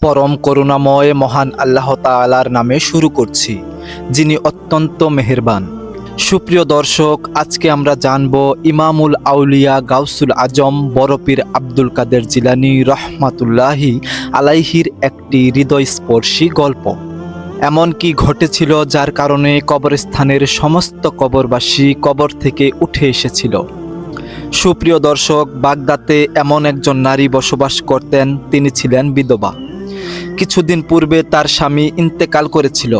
পরম করুণাময় মহান আল্লাহ তাআলার নামে শুরু করছি, যিনি অত্যন্ত মেহেরবান। সুপ্রিয় দর্শক, আজকে আমরা জানব ইমামুল আউলিয়া গাউসুল আজম বড়পীর আব্দুল কাদের জিলানী রহমাতুল্লাহি আলাইহির একটি হৃদয়স্পর্শী গল্প। এমন কি ঘটেছিল যার কারণে কবরস্থানের সমস্ত কবরবাসী কবর থেকে উঠে এসেছিল। সুপ্রিয় দর্শক, বাগদাতে এমন একজন নারী বসবাস করতেন, তিনি ছিলেন বিধবা। কিছুদিন পূর্বে তার স্বামী ইন্তেকাল করেছিল।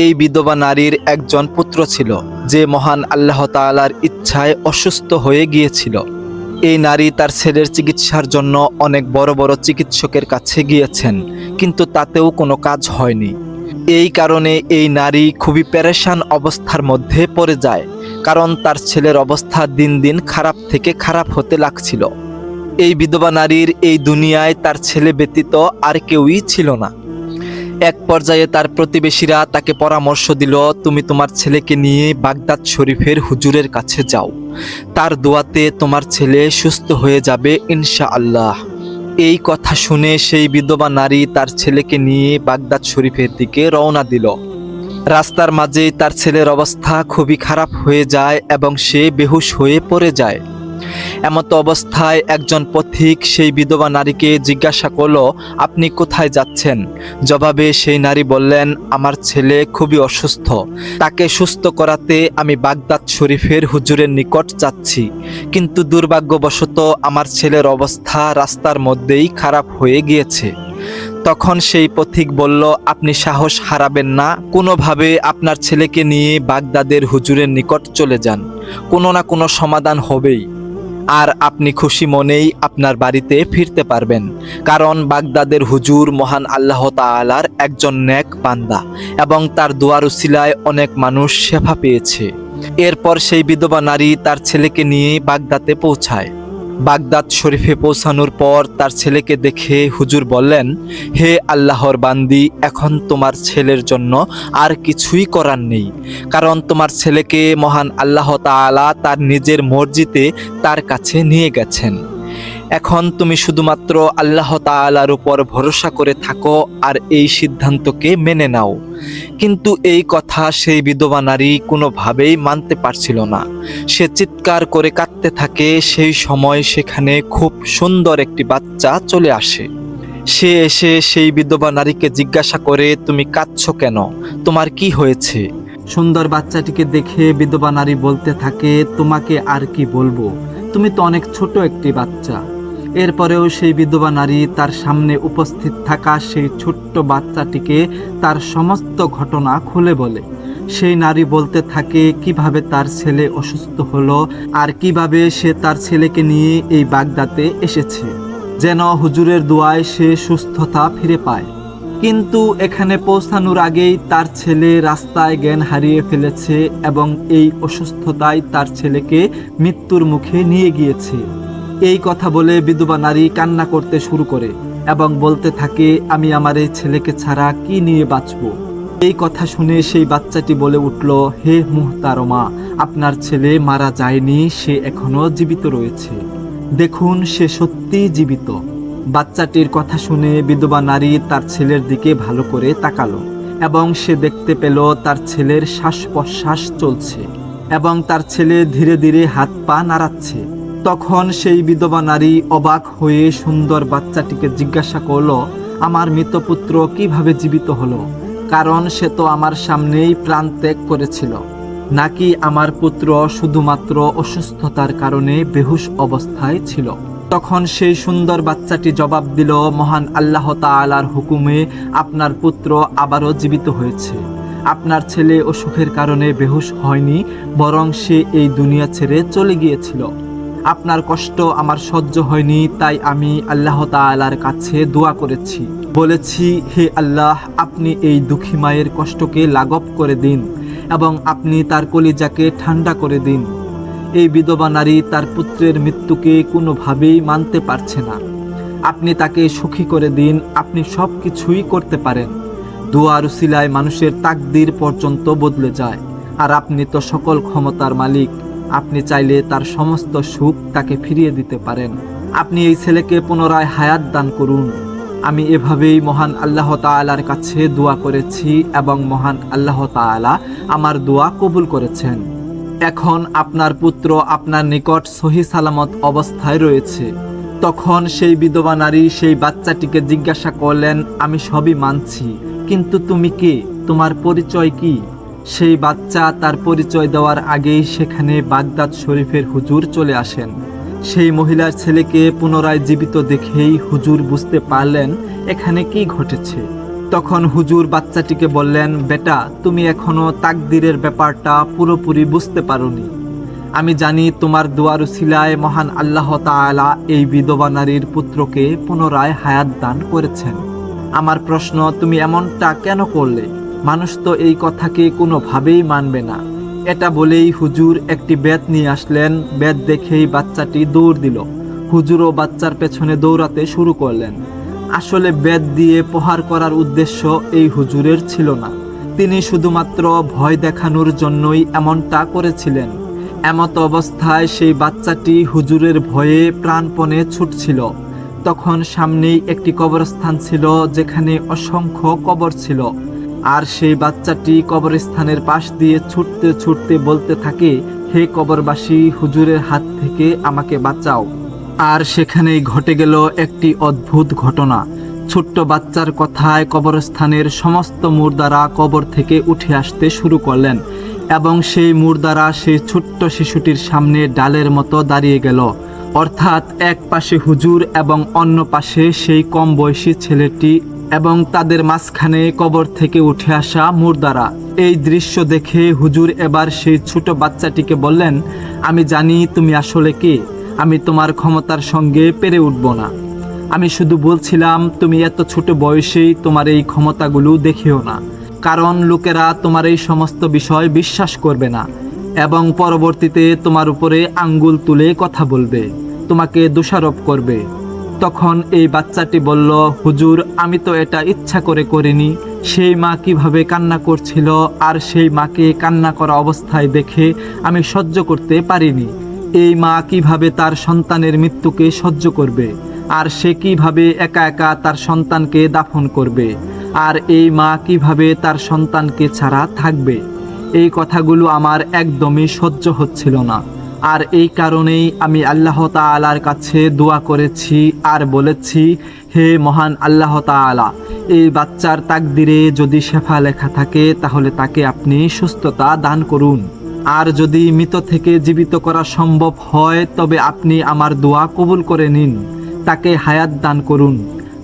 এই বিধবা নারীর একজন পুত্র ছিল, যে মহান আল্লাহ তাআলার ইচ্ছায় অসুস্থ হয়ে গিয়েছিল। এই নারী তার ছেলের চিকিৎসার জন্য অনেক বড় বড় চিকিৎসকের কাছে গিয়েছেন, কিন্তু তাতেও কোনো কাজ হয়নি। এই কারণে এই নারী খুবই পেরেশান অবস্থার মধ্যে পড়ে যায়, কারণ তার ছেলের অবস্থা দিন দিন খারাপ থেকে খারাপ হতে লাগছিল। এই বিধবা নারীর এই দুনিয়ায় তার ছেলে ব্যতীত আর কেউই ছিল না। এক পর্যায়ে তার প্রতিবেশীরা তাকে পরামর্শ দিল, তুমি তোমার ছেলেকে নিয়ে বাগদাদ শরীফের হুজুরের কাছে যাও, তার দোয়াতে তোমার ছেলে সুস্থ হয়ে যাবে ইনশাআল্লাহ। এই কথা শুনে সেই বিধবা নারী তার ছেলেকে নিয়ে বাগদাদ শরীফের দিকে রওনা দিল। রাস্তার মাঝেই তার ছেলের অবস্থা খুবই খারাপ হয়ে যায় এবং সে বেহুশ হয়ে পড়ে যায়। এমতো অবস্থায় একজন পথিক সেই বিধবা নারীকে জিজ্ঞাসা করল, আপনি কোথায় যাচ্ছেন? জবাবে সেই নারী বললেন, আমার ছেলে খুবই অসুস্থ, তাকে সুস্থ করাতে আমি বাগদাদ শরীফের হুজুরের নিকট যাচ্ছি, কিন্তু দুর্ভাগ্যবশত আমার ছেলের অবস্থা রাস্তার মধ্যেই খারাপ হয়ে গিয়েছে। তখন সেই পথিক বলল, আপনি সাহস হারাবেন না, কোনোভাবে আপনার ছেলেকে নিয়ে বাগদাদের হুজুরের নিকট চলে যান, কোনো না কোনো সমাধান হবেই, আর আপনি খুশি মনেই আপনার বাড়িতে ফিরতে পারবেন, কারণ বাগদাদের হুজুর মহান আল্লাহ তাআলার একজন নেক বান্দা এবং তার দোয়ার উসিলায় অনেক মানুষ শেফা পেয়েছে। এরপর সেই বিধবা নারী তার ছেলেকে নিয়ে বাগদাদে পৌঁছায়। বাগদাদ শরীফে পৌঁছানোর পর তার ছেলেকে দেখে হুজুর বললেন, হে আল্লাহর বান্দি, এখন তোমার ছেলের জন্য আর কিছুই করার নেই, কারণ তোমার ছেলেকে মহান আল্লাহ তাআলা তার নিজের মর্জিতে তার কাছে নিয়ে গেছেন। এখন তুমি শুধুমাত্র আল্লাহ তাআলার উপর ভরসা করে থাকো আর এই সিদ্ধান্তকে মেনে নাও। কিন্তু এই কথা সেই বিধবা নারী কোনোভাবেই মানতে পারছিল না। সে চিৎকার করে কাঁদতে থাকে। সেই সময় সেখানে খুব সুন্দর একটি বাচ্চা চলে আসে। সে এসে সেই বিধবা নারীকে জিজ্ঞাসা করে, তুমি কাঁদছো কেন? তোমার কি হয়েছে? সুন্দর বাচ্চাটিকে দেখে বিধবা নারী বলতে থাকে, তোমাকে আর কি বলবো, তুমি তো অনেক ছোট একটি বাচ্চা। এরপরেও সেই বিধবা নারী তার সামনে উপস্থিত থাকা সেই ছোট্ট বাচ্চাটিকে তার সমস্ত ঘটনা খুলে বলে। সেই নারী বলতে থাকে কিভাবে তার ছেলে অসুস্থ হলো আর কিভাবে সে তার ছেলেকে নিয়ে এই বাগদাতে এসেছে, যেন হুজুরের দোয়ায় সে সুস্থতা ফিরে পায়। কিন্তু এখানে পৌঁছানোর আগেই তার ছেলে রাস্তায় জ্ঞান হারিয়ে ফেলেছে এবং এই অসুস্থতায় তার ছেলেকে মৃত্যুর মুখে নিয়ে গিয়েছে। এই কথা বলে বিধবা নারী কান্না করতে শুরু করে এবং বলতে থাকে, আমি আমার এই ছেলেকে ছাড়া কি নিয়ে বাঁচব? এই কথা শুনে সেই বাচ্চাটি বলে উঠল, হে মুহতারমা, আপনার ছেলে মারা যায়নি, সে এখনো জীবিত রয়েছে, দেখুন সে সত্যিই জীবিত। বাচ্চাটির কথা শুনে বিধবা নারী তার ছেলের দিকে ভালো করে তাকালো এবং সে দেখতে পেল তার ছেলের শ্বাস প্রশ্বাস চলছে এবং তার ছেলে ধীরে ধীরে হাত পা নাড়াচ্ছে। তখন সেই বিধবা নারী অবাক হয়ে সুন্দর বাচ্চাটিকে জিজ্ঞাসা করল, আমার মৃত পুত্র কিভাবে জীবিত হলো? কারণ সে তো আমার সামনেই প্রাণ ত্যাগ করেছিল, নাকি আমার পুত্র শুধুমাত্র অসুস্থতার কারণে বেহুশ অবস্থায় ছিল? তখন সেই সুন্দর বাচ্চাটি জবাব দিল, মহান আল্লাহ তাআলার হুকুমে আপনার পুত্র আবারও জীবিত হয়েছে। আপনার ছেলে অসুখের কারণে বেহুশ হয়নি, বরং সে এই দুনিয়া ছেড়ে চলে গিয়েছিল। আপনার কষ্ট আমার সহ্য হয়নি, তাই আমি আল্লাহ তাআলার কাছে দোয়া করেছি, বলেছি, হে আল্লাহ, আপনি এই দুঃখী মায়ের কষ্টকে লাঘব করে দিন এবং আপনি তার কলিজাকে ঠান্ডা করে দিন। এই বিধবা নারী তার পুত্রের মৃত্যুকে কোনোভাবেই মানতে পারছে না। আপনি তাকে সুখী করে দিন, আপনি সব কিছুই করতে পারেন। দোয়ার উসিলায় মানুষের তাকদীর পর্যন্ত বদলে যায়, আর আপনি তো সকল ক্ষমতার মালিক, আপনি চাইলে তার সমস্ত সুখ তাকে ফিরিয়ে দিতে পারেন। আপনি এই ছেলেকে পুনরায় হায়াত দান করুন। আমি এভাবেই মহান আল্লাহ তাআলার কাছে দোয়া করেছি এবং মহান আল্লাহ তাআলা আমার দোয়া কবুল করেছেন। এখন আপনার পুত্র আপনার নিকট সহি সালামত অবস্থায় রয়েছে। তখন সেই বিধবা নারী সেই বাচ্চাটিকে জিজ্ঞাসা করলেন, আমি সবই মানছি, কিন্তু তুমি কে? তোমার পরিচয় কি? সেই বাচ্চা তার পরিচয় দেওয়ার আগেই সেখানে বাগদাদ শরীফের হুজুর চলে আসেন। সেই মহিলার ছেলেকে পুনরায় জীবিত দেখেই হুজুর বুঝতে পারলেন এখানে কি ঘটেছে। তখন হুজুর বাচ্চাটিকে বললেন, বেটা, তুমি এখনো তাকদীরের ব্যাপারটা পুরোপুরি বুঝতে পারোনি। আমি জানি তোমার দোয়ার উসিলায় মহান আল্লাহ তাআলা এই বিধবা নারীর পুত্রকে পুনরায় হায়াত দান করেছেন। আমার প্রশ্ন, তুমি এমনটা কেন করলে? মানুষ তো এই কথাকে কোনোভাবেই মানবে না। এটা বলেই হুজুর একটি বেত নিয়ে আসলেন। বেত দেখেই বাচ্চাটি দৌড় দিল। হুজুরও বাচ্চার পেছনে দৌড়াতে শুরু করলেন। আসলে বেত দিয়ে প্রহার করার উদ্দেশ্য এই হুজুরের ছিল না। তিনি শুধুমাত্র ভয় দেখানোর জন্যই এমনটা করেছিলেন। এমত অবস্থায় সেই বাচ্চাটি হুজুরের ভয়ে প্রাণপণে ছুটছিল। তখন সামনেই একটি কবরস্থান ছিল যেখানে অসংখ্য কবর ছিল। আর সেই বাচ্চাটি কবরস্থানের পাশ দিয়ে ছুটতে ছুটতে বলতে থাকে, হে কবরবাসী, হুজুরের হাত থেকে আমাকে বাঁচাও। আর সেখানেই ঘটে গেল একটি অদ্ভুত ঘটনা। ছোট্ট বাচ্চার কথায় কবরস্থানের সমস্ত মুর্দারা কবর থেকে উঠে আসতে শুরু করলেন এবং সেই মুর্দারা সেই ছোট্ট শিশুটির সামনে ডালের মতো দাঁড়িয়ে গেল। অর্থাৎ এক পাশে হুজুর এবং অন্য পাশে সেই কম বয়সী ছেলেটি এবং তাদের মাঝখানে কবর থেকে উঠে আসা মুর্দারা। এই দৃশ্য দেখে হুজুর এবার সেই ছোট বাচ্চাটিকে বললেন, আমি জানি তুমি আসলে কে। আমি তোমার ক্ষমতার সঙ্গে পেরে উঠব না। আমি শুধু বলছিলাম তুমি এত ছোট বয়সেই তোমার এই ক্ষমতাগুলো দেখিও না, কারণ লোকেরা তোমার এই সমস্ত বিষয় বিশ্বাস করবে না এবং পরবর্তীতে তোমার উপরে আঙ্গুল তুলে কথা বলবে, তোমাকে দোষারোপ করবে। তখন এই বাচ্চাটি বলল, হুজুর, আমি তো এটা ইচ্ছা করে করিনি। সেই মা কিভাবে কান্না করছিল, আর সেই মাকে কান্না করা অবস্থায় দেখে আমি সহ্য করতে পারিনি। এই মা কিভাবে তার সন্তানের মৃত্যুকে সহ্য করবে, আর সে কিভাবে একা একা তার সন্তানকে দাফন করবে, আর এই মা কিভাবে তার সন্তানকে ছাড়া থাকবে। এই কথাগুলো আমার একদমই সহ্য হচ্ছিল না। আর এই কারণেই আমি আল্লাহ তাআলার কাছে দোয়া করেছি আর বলেছি, হে মহান আল্লাহ তাআলা, এই বাচ্চার তাকদিরে যদি শেফা লেখা থাকে তাহলে তাকে আপনি সুস্থতা দান করুন। আর যদি মৃত থেকে জীবিত করা সম্ভব হয় তবে আপনি আমার দোয়া কবুল করে নিন, তাকে হায়াত দান করুন।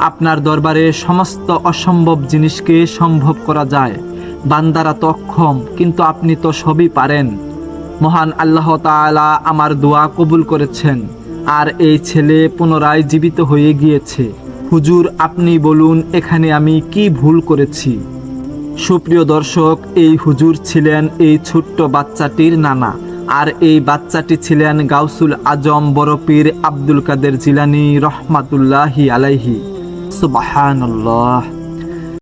আপনার দরবারে সমস্ত অসম্ভব জিনিসকে সম্ভব করা যায়। বান্দারা তো অক্ষম, কিন্তু আপনি তো সবই পারেন। মহান আল্লাহ তাআলা আমার দোয়া কবুল করেছেন আর এই ছেলে পুনরায় জীবিত হয়ে গিয়েছে। হুজুর, আপনি বলুন এখানে আমি কি ভুল করেছি? সুপ্রিয় দর্শক, এই হুজুর ছিলেন এই ছোট্ট বাচ্চাটির নানা, আর এই বাচ্চাটি ছিলেন গাউসুল আজম বড় পীর আব্দুল কাদের জিলানী রহমাতুল্লাহি আলাইহি। সুবহানাল্লাহ।